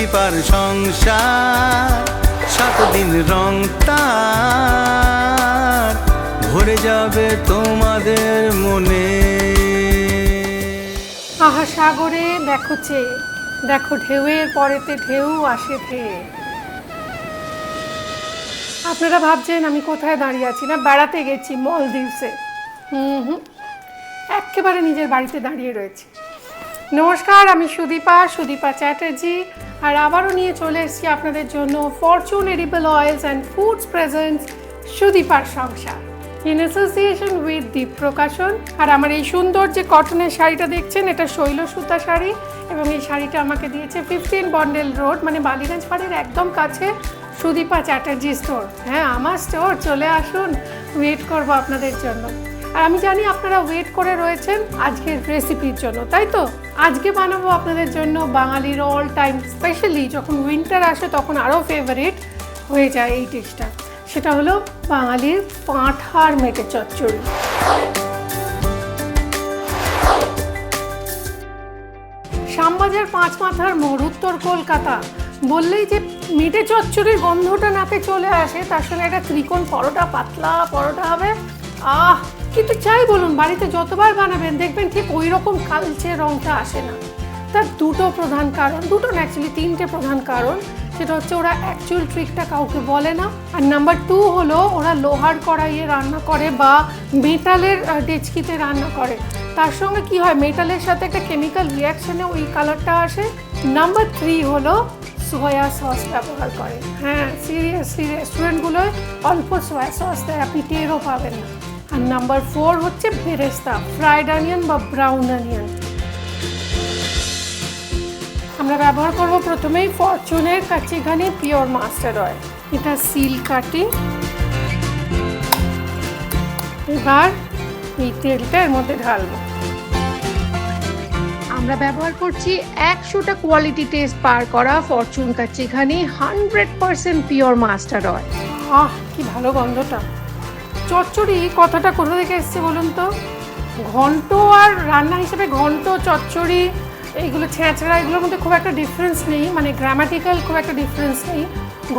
সুদীপার সংসার, 7 দিন রং তার ভরে যাবে তোমাদের মনে। আহা সাগরে দেখো চেয়ে, দেখো ঢেউয়ের পরেতে ঢেউ আসে ধেয়ে। আপনারা ভাবছেন আমি কোথায় দাঁড়িয়ে আছি, না বেড়াতে গেছি মলদ্বীপসে। একেবারে নিজের বাড়িতে দাঁড়িয়ে রয়েছি। নমস্কার, আমি সুদীপা চ্যাটার্জি, আর আবারও নিয়ে চলে এসেছি আপনাদের জন্য Fortune edible oils and foods presents সুদীপার সংসার in association with Deep Prakashan. আর আমার এই সুন্দর যে কটনের শাড়িটা দেখছেন, এটা শৈল সুতা শাড়ি, এবং এই শাড়িটা আমাকে দিয়েছে 15 বন্ডেল রোড, মানে বালিগঞ্জ বাড়ির একদম কাছে সুদীপা চ্যাটার্জি স্টোর। হ্যাঁ, আমার স্টোর, চলে আসুন, ওয়েট করবো আপনাদের জন্য। আর আমি জানি আপনারা ওয়েট করে রয়েছেন আজকের রেসিপির জন্য, তাই তো? আজকে বানাবো আপনাদের জন্য বাঙালির অল টাইম, স্পেশালি যখন উইন্টার আসে তখন আরও ফেভারিট হয়ে যায় এই ডিশটা। সেটা হলো বাঙালির পাঁঠার মেটে চচ্চড়ি। শ্যামবাজার 5 মাথার মোড়, উত্তর কলকাতা বললেই যে মেটে চচ্চড়ির গন্ধটা নাকে চলে আসে, তার সঙ্গে একটা ত্রিকোণ পরোটা, পাতলা পরোটা হবে। কিন্তু চাই বলুন, বাড়িতে যতবার বানাবেন দেখবেন ঠিক ওই রকম কালচে রঙটা আসে না। তার দুটো প্রধান কারণ, দুটো না অ্যাকচুয়ালি 3টে প্রধান কারণ। সেটা হচ্ছে ওরা অ্যাকচুয়াল ট্রিকটা কাউকে বলে না, আর নাম্বার 2 হলো ওরা লোহার কড়াইয়ে রান্না করে বা মেটালের ডেচকিতে রান্না করে। তার সঙ্গে কি হয়, মেটালের সাথে একটা কেমিক্যাল রিয়াকশানে ওই কালারটা আসে। নাম্বার 3 হলো সোয়া সস ব্যবহার করে। হ্যাঁ, সিরিয়াসলি রেস্টুরেন্টগুলোয় অল্প সোয়া সস দেয়, আপনি টেরও পাবেন না। আর নাম্বার 4 হচ্ছে বেরেস্তা, ফ্রাইড অনিয়ন বা ব্রাউন অনিয়ন। আমরা ব্যবহার করব প্রথমেই ফরচুনের কাচিঘানি পিওর মাস্টার্ড অয়েল। এটা সিল কাটি। এবার এই তেলটা এর মধ্যে ঢালবো। আমরা ব্যবহার করছি 100টা কোয়ালিটি টেস্ট পার করা ফরচুন কাচিঘানি 100% পিওর মাস্টার্ড অয়েল। কি ভালো গন্ধটা। চচ্চড়ি কথাটা কোথা থেকে এসছে বলুন তো? ঘন্ট আর রান্না হিসেবে ঘন্ট, চচ্চড়ি, এইগুলো ছেঁচড়া, এগুলোর মধ্যে খুব একটা ডিফারেন্স নেই, মানে গ্রামাটিক্যাল খুব একটা ডিফারেন্স নেই।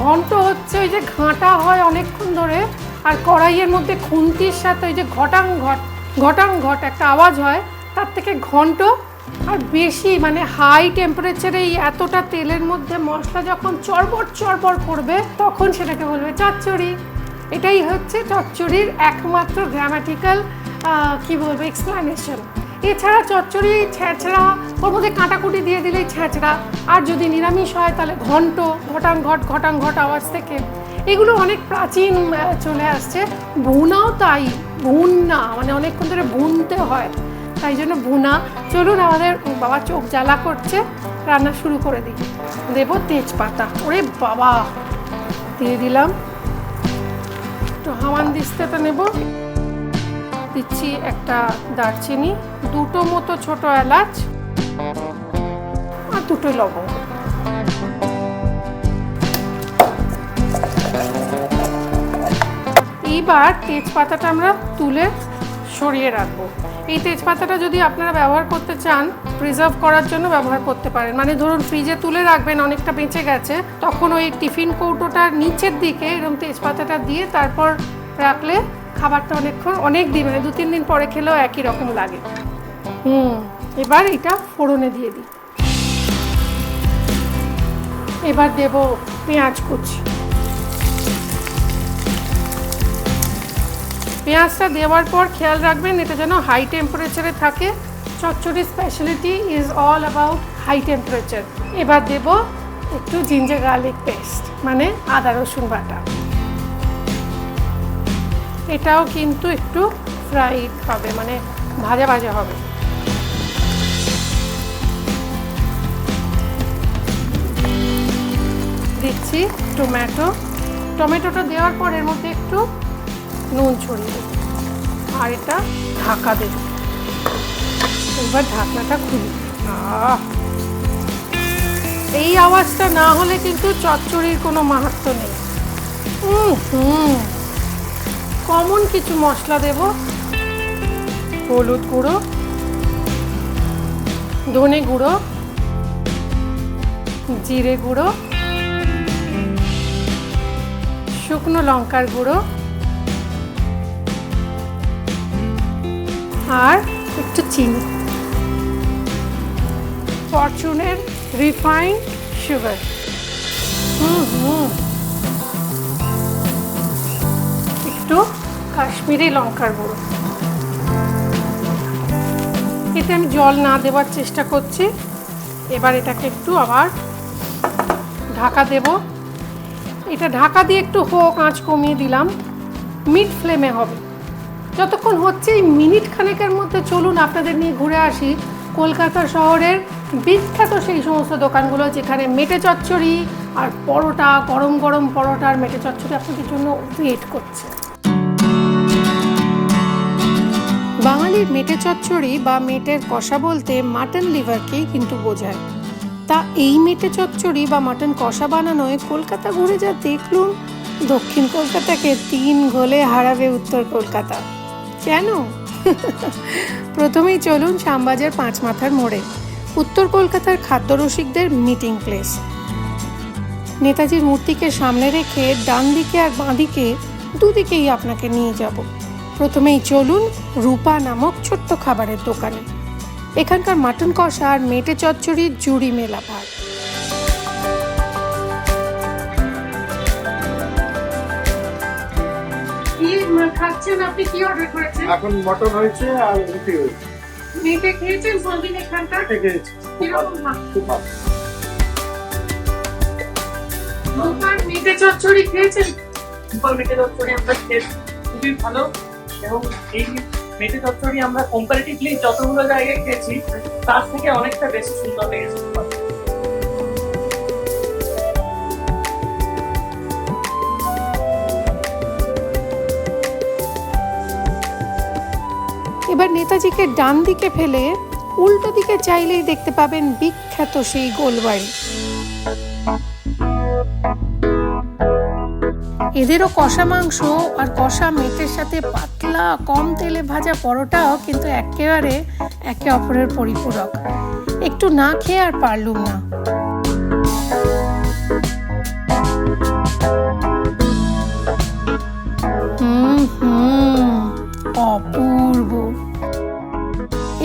ঘন্ট হচ্ছে ওই যে ঘাঁটা হয় অনেকক্ষণ ধরে, আর কড়াইয়ের মধ্যে খুন্তির সাথে ওই যে ঘটাং ঘট একটা আওয়াজ হয়, তার থেকে ঘন্ট। আর বেশি মানে হাই টেম্পারেচারে এই এতটা তেলের মধ্যে মশলা যখন চড়বড় করবে, তখন সেটাকে বলবে চচ্চড়ি। এটাই হচ্ছে চচ্চড়ির একমাত্র গ্রামাটিক্যাল কি বলবো এক্সপ্লানেশন। এছাড়া চচ্চড়ি ছেঁচড়া, ওর মধ্যে কাটাকুটি দিয়ে দিলেই ছেঁচড়া। আর যদি নিরামিষ হয় তাহলে ঘন্ট, ঘটাং ঘট আওয়াজ থেকে। এগুলো অনেক প্রাচীন চলে আসছে। ভুনাও তাই, ভুনা মানে অনেকক্ষণ ধরে ভুনতে হয়, তাই জন্য ভুনা। চলুন, আমাদের বাবা চোখ জ্বালা করছে, রান্না শুরু করে দিই। দেবো তেজপাতা। ওরে বাবা, দিয়ে দিলাম। একটু হামান দিস্তাটা নেব, দিচ্ছি একটা দারচিনি, 2টো মতো ছোট এলাচ, আর 2টো লবঙ্গ। এইবার তেজপাতাটা আমরা তুলে সরিয়ে রাখবো। এই তেজপাতাটা যদি আপনারা ব্যবহার করতে চান, প্রিজার্ভ করার জন্য ব্যবহার করতে পারেন। মানে ধরুন ফ্রিজে তুলে রাখবেন, অনেকটা বেঁচে গেছে, তখন ওই টিফিন কৌটোটার নিচের দিকে এরকম তেজপাতাটা দিয়ে তারপর রাখলে খাবারটা অনেক দিন, মানে 2-3 দিন পরে খেলেও একই রকম লাগে। এবার এটা ফোড়নে দিয়ে দিই। এবার দেব পেঁয়াজ কুচি। পেঁয়াজটা দেওয়ার পর খেয়াল রাখবেন এটা যেন হাই টেম্পারেচারে থাকে। চচ্চড়ির speciality is all about high temperature. এবার দেব একটু জিঞ্জার গার্লিক পেস্ট, মানে আদা রসুন বাটা। এটাও কিন্তু একটু ফ্রাইড হবে, মানে ভাজা হবে। দিচ্ছি টমেটোটা দেওয়ার পর এর মধ্যে একটু নুন ছড়িয়ে দেব, আর এটা ঢাকা দেব। এবার ঢাকনাটা খুলি। এই আওয়াজটা না হলে কিন্তু চচ্চড়ির কোনো মাহাত্ম্য নেই। কমন কিছু মশলা দেব, হলুদ গুঁড়ো, ধনে গুঁড়ো, জিরে গুঁড়ো, শুকনো লঙ্কার গুঁড়ো আর একটু চিনি, ফরচুনের রিফাইন্ড সুগার, একটু কাশ্মীরি লঙ্কার গুঁড়ো। এতে আমি জল না দেওয়ার চেষ্টা করছি। এবার এটাকে একটু আবার ঢাকা দেব। এটা ঢাকা দিয়ে একটু হোক, আঁচ কমিয়ে দিলাম, মিড ফ্লেমে হবে। যতক্ষণ হচ্ছে এই মিনিট খানেকের মধ্যে চলুন আপনাদের নিয়ে ঘুরে আসি কলকাতা শহরের বিখ্যাত সেই সমস্ত দোকানগুলো যেখানে মেটে চচ্চড়ি আর পরোটা, গরম গরম পরোটা আর মেটে চচ্চড়ি আপনাদের জন্য ওয়েট করছে। বাঙালির মেটে চচ্চড়ি বা মেটের কষা বলতে মাটন লিভারকেই কিন্তু বোঝায়। তা এই মেটে চচ্চড়ি বা মাটন কষা বানানোয় কলকাতা ঘুরে যা দেখলুম, দক্ষিণ কলকাতাকে 3 গোলে হারাবে উত্তর কলকাতা। কেন? প্রথমেই চলুন শ্যামবাজার 5 মাথার মোড়ে, উত্তর কলকাতার খাদ্য রসিকদের মিটিং প্লেস। নেতাজির মূর্তিকে সামনে রেখে ডান দিকে আর বাঁ দিকে দুদিকেই আপনাকে নিয়ে যাব। প্রথমেই চলুন রূপা নামক ছোট্ট খাবারের দোকানে। এখানকার মাটন কষা আর মেটে চচ্চড়ির জুড়ি মেলা ভার। খাচ্ছেন আপনি? কি অর্ডার করেছেন? এখন মটন হয়েছে আর রুটি হয়েছে। মেটে খেয়েছেন? সন্দিন এখানকার খেয়েছি, খুব ভালো। রূপার মেটে চচ্চড়ি খেয়েছেন? রূপার মেটে চচ্চড়ি আমরা খেয়েছি, খুবই ভালো। এবং এই মেটে চচ্চড়ি আমরা কম্পারেটিভলি যতগুলো জায়গায় খেয়েছি তার থেকে অনেকটা বেশি সুন্দর লেগেছে। এবার নেতাজিকে ডান দিকে ফেলে উল্টো দিকে চাইলেই দেখতে পাবেন বিখ্যাত সেই গোলবাড়ি। এদেরও কষা মাংস আর কষা মেটের সাথে পাতলা কম তেলে ভাজা পরোটাও কিন্তু একেবারে একে অপরের পরিপূরক। একটু না খেয়ে আর পারলুম না। অপূর্ব।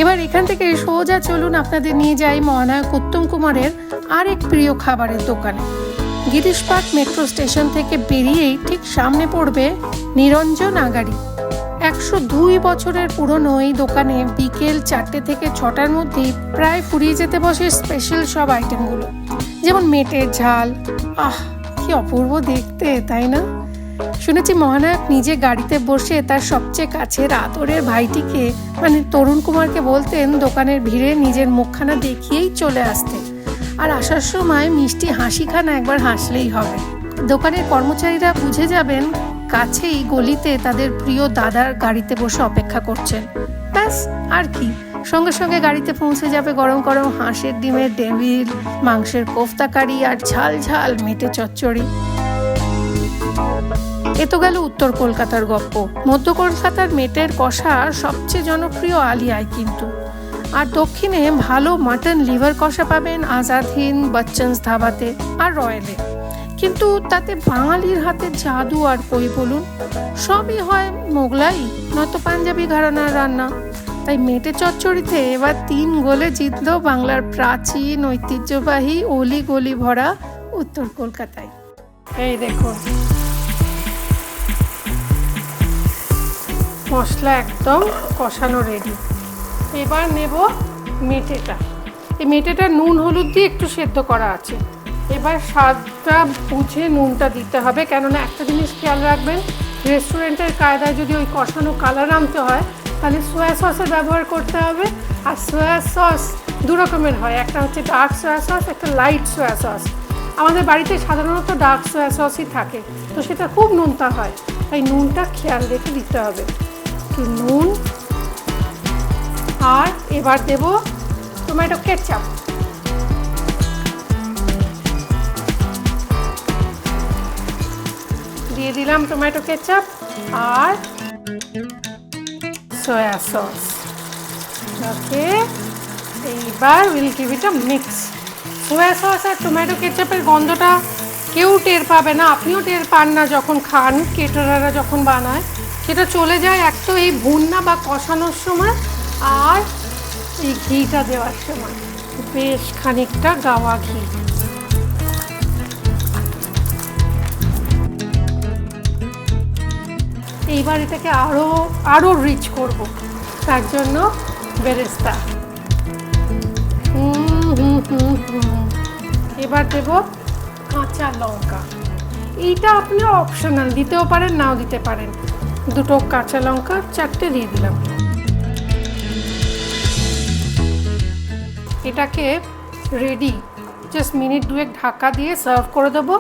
এবার এখান থেকে সোজা চলুন আপনাদের নিয়ে যাই মহানায়ক উত্তম কুমারের আরেক প্রিয় খাবারের দোকানে। গিরিশ পার্ক মেট্রো স্টেশন থেকে বেরিয়েই ঠিক সামনে পড়বে নিরঞ্জন আগাড়ি। 102 বছরের পুরনো এই দোকানে বিকেল 4টে থেকে 6টার মধ্যেই প্রায় ফুরিয়ে যেতে বসে স্পেশাল সব আইটেমগুলো, যেমন মেটের ঝাল। কি অপূর্ব দেখতে, তাই না? শুনেছি মহানায়ক নিজে গাড়িতে বসে তার সবচেয়ে কাছের আদরের ভাইটিকে মানে তরুণ কুমারকে বলতেন দোকানের ভিড়ে নিজের মুখখানা দেখিয়েই চলে আসতে, আর আসার সময় মিষ্টি হাসিখানা একবার হাসলেই হবে। দোকানের কর্মচারীরা বুঝে যাবেন কাছেই গলিতে তাদের প্রিয় দাদার গাড়িতে বসে অপেক্ষা করছেন। ব্যাস, আর কি, সঙ্গে সঙ্গে গাড়িতে পৌঁছে যাবে গরম গরম হাঁসের ডিমের ডেভিল, মাংসের কোফতা কারি আর ঝাল ঝাল মেটে চচ্চড়ি। এ তো গেল উত্তর কলকাতার গপ্প। মধ্য কলকাতার মেটের কষা সবচেয়ে জনপ্রিয় আলিয়ায় কিন্তু। আর দক্ষিণে ভালো মাটন লিভার কষা পাবেন আজাদ হিন্দ, বচ্চনস ধাবাতে আর রয়্যালে। কিন্তু তাতে বাঙালির হাতের জাদু আর কই বলুন, সবই হয় মোগলাই নয়তো পাঞ্জাবি ঘরানার রান্না। তাই মেটে চচ্চড়িতে এবার 3 গোলে জিতল বাংলার প্রাচীন ঐতিহ্যবাহী অলি গলি ভরা উত্তর কলকাতায়। এই দেখুন, মশলা একদম কষানো রেডি। এবার নেব মেটেটা। এই মেটেটা নুন হলুদ দিয়ে একটু সেদ্ধ করা আছে। এবার স্বাদটা বুঝে নুনটা দিতে হবে, কেননা একটা জিনিস খেয়াল রাখবেন, রেস্টুরেন্টের কায়দায় যদি ওই কষানো কালার আনতে হয় তাহলে সোয়া সসের ব্যবহার করতে হবে। আর সোয়া সস 2 রকমের হয়, একটা হচ্ছে ডার্ক সোয়া সস, একটা লাইট সোয়া সস। আমাদের বাড়িতে সাধারণত ডার্ক সোয়া সসই থাকে, তো সেটা খুব নুনটা হয়, তাই নুনটা খেয়াল রেখে দিতে হবে। একটু নুন, আর এবার দেব টমেটো কেচাপ। দিয়ে দিলাম টমেটো কেচাপ আর soya sauce. Okay, এইবার we'll give it a mix. Soya sauce আর টমেটো কেচাপের গন্ধটা কেউ টের পাবে না, আপনিও টের পান না যখন খান, কেটারাররা যখন বানায়। সেটা চলে যায় এক তো এই ভুন্না বা কষানোর সময়, আর এই ঘিটা দেওয়ার সময় বেশ খানিকটা গাওয়া ঘি। এইবার এটাকে আরো রিচ করব, তার জন্য বেরেস্তা। এবার দেব কাঁচা লঙ্কা। এইটা আপনি অপশনাল, দিতেও পারেন নাও দিতে পারেন। দুটো কাঁচা লঙ্কা 4টে দিয়ে দিলাম। এটাকে রেডি, জাস্ট মিনিট 2 ঢাকা দিয়ে সার্ভ করে দেবো।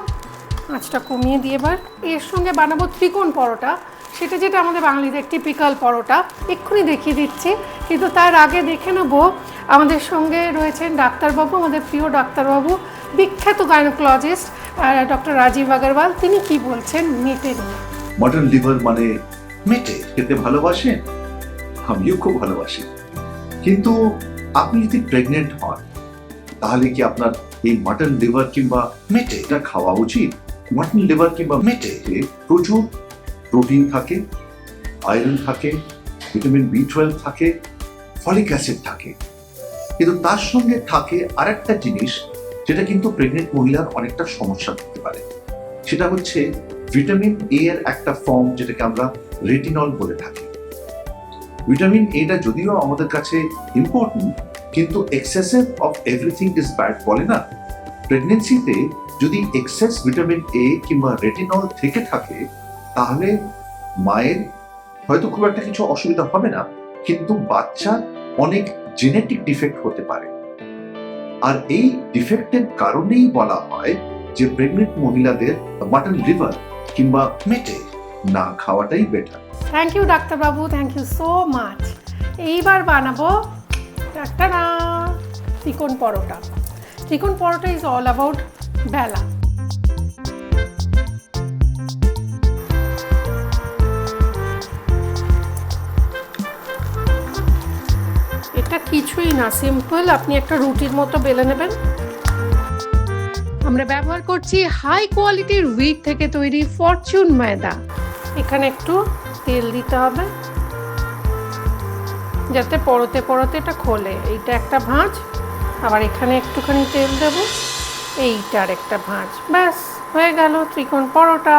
আঁচটা কমিয়ে দিয়ে এবার এর সঙ্গে বানাবো ত্রিকোণ পরোটা। সেটা যেটা আমাদের বাঙালিদের টিপিক্যাল পরোটা, এক্ষুনি দেখিয়ে দিচ্ছি। কিন্তু তার আগে দেখে নেব আমাদের সঙ্গে রয়েছেন ডাক্তারবাবু, আমাদের প্রিয় ডাক্তারবাবু, বিখ্যাত গাইনোকোলজিস্ট ডক্টর রাজীব আগরওয়াল। তিনি কি বলছেন মেটে নিয়ে। মটন লিভার মানে মেটে খেতে ভালোবাসেন, আমিও খুব ভালোবাসি। কিন্তু আপনি যদি প্রেগনেন্ট হন তাহলে কি আপনার এই মটন লিভার কিংবা মেটে এটা খাওয়া উচিত? মটন লিভার কিংবা মেটে প্রচুর প্রোটিন থাকে, আয়রন থাকে, ভিটামিন B12 থাকে, ফলিক অ্যাসিড থাকে। কিন্তু তার সঙ্গে থাকে আরেকটা জিনিস যেটা কিন্তু প্রেগনেন্ট মহিলার অনেকটা সমস্যা করতে পারে। সেটা হচ্ছে ভিটামিন A এর একটা ফর্ম, যেটাকে আমরা রেটিনল বলে থাকি। ভিটামিন এটা যদিও আমাদের কাছে ইম্পর্টেন্ট, কিন্তু excessive of everything is bad বলে না। প্রেগনেন্সিতে যদি এক্সেস ভিটামিন A কিংবা রেটিনল থেকে থাকে তাহলে মায়ের হয়তো খুব একটা কিছু অসুবিধা হবে না, কিন্তু বাচ্চার অনেক জেনেটিক ডিফেক্ট হতে পারে। আর এই ডিফেক্টের কারণেই বলা হয় যে প্রেগনেন্ট মহিলাদের মাটন লিভার কিংবা মেটে না খাওয়াটাই বেটার। থ্যাংক ইউ ডাক্তারবাবু, থ্যাংক ইউ সো মাচ। এইবার বানাবো ডাক্তারা ত্রিকোণ পরোটা। ত্রিকোণ পরোটা ইজ অল অ্যাবাউট বেলা। এটা কিছুই না, সিম্পল। আপনি একটা রুটির মতো বেলে নেবেন। আমরা ব্যবহার করছি হাই কোয়ালিটির হুইট থেকে তৈরি ফরচুন ময়দা। এখানে একটু তেল দিতে হবে যাতে পরতে পরতে এটা খোলে। এইটা একটা ভাঁজ, আবার এখানে একটুখানি তেল দেব, এইটার একটা ভাঁজ। ব্যাস হয়ে গেল ত্রিকোণ পরোটা।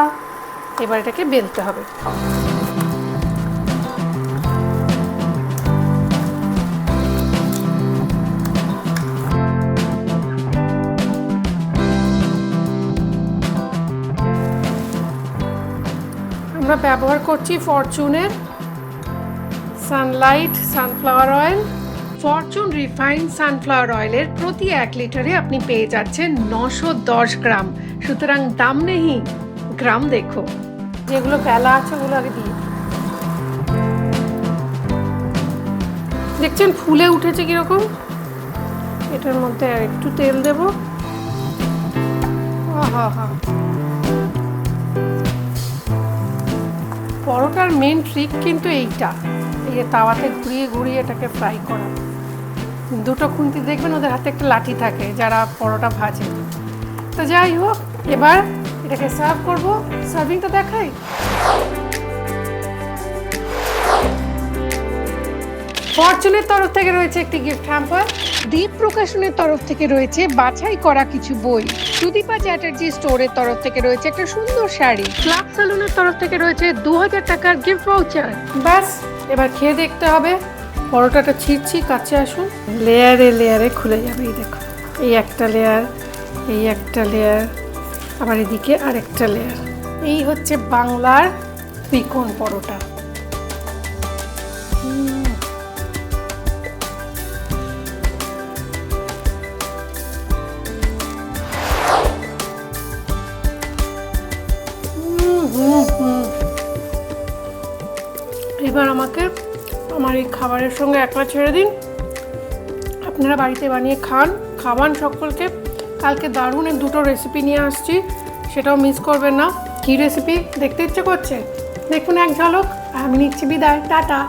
এবার এটাকে বেলতে হবে। আমরা ব্যবহার করছি ফরচুনের Sunlite sunflower oil. Fortune refined sunflower অয়েলের প্রতি 1 লিটারে আপনি পেয়ে যাচ্ছেন 910 গ্রাম। সুতরাং দাম নেই, গ্রাম দেখো। যেগুলো বেলা আছে ওগুলো আগে দিয়ে দেখছেন ফুলে উঠেছে কিরকম। এটার মধ্যে আর একটু তেল দেব। আহা, পরোটার মেন ট্রিক কিন্তু এইটা, এই যে তাওয়াতে ঘুরিয়ে ঘুরিয়ে এটাকে ফ্রাই করা। দুটো খুন্তি দেখবেন ওদের হাতে একটা লাঠি থাকে যারা পরোটা ভাজে। তো যাই হোক, এবার এটাকে সার্ভ করব। সার্ভিংটা দেখাই। ফরচুনের তরফ থেকে রয়েছে একটি গিফট হ্যাম্পার। দীপ প্রকাশনের তরফ থেকে রয়েছে বাছাই করা কিছু বই। সুদীপা চ্যাটার্জি স্টোরের তরফ থেকে রয়েছে একটা সুন্দর শাড়ি। ক্লাব সেলুনের তরফ থেকে রয়েছে 2000 টাকার গিফট ভাউচার। ব্যাস এবার খেয়ে দেখতে হবে। পরোটাটা ছিঁড়ছি, কাছে আসুন। লেয়ারে লেয়ারে খুলে যাবে। এই দেখো, এই একটা লেয়ার, এই একটা লেয়ার, আবার এদিকে আরেকটা লেয়ার। এই হচ্ছে বাংলার ত্রিকোণ পরোটা। এবার আমাকে আমার এই খাবারের সঙ্গে একলা ছেড়ে দিন। আপনারা বাড়িতে বানিয়ে খাওয়ান সকলকে। কালকে দারুণ 2টো রেসিপি নিয়ে আসছি, সেটাও মিস করবেন না। কী রেসিপি দেখতে ইচ্ছে করছে? দেখুন এক ঝলক। আমি নিচ্ছি বিদায়, টাটা।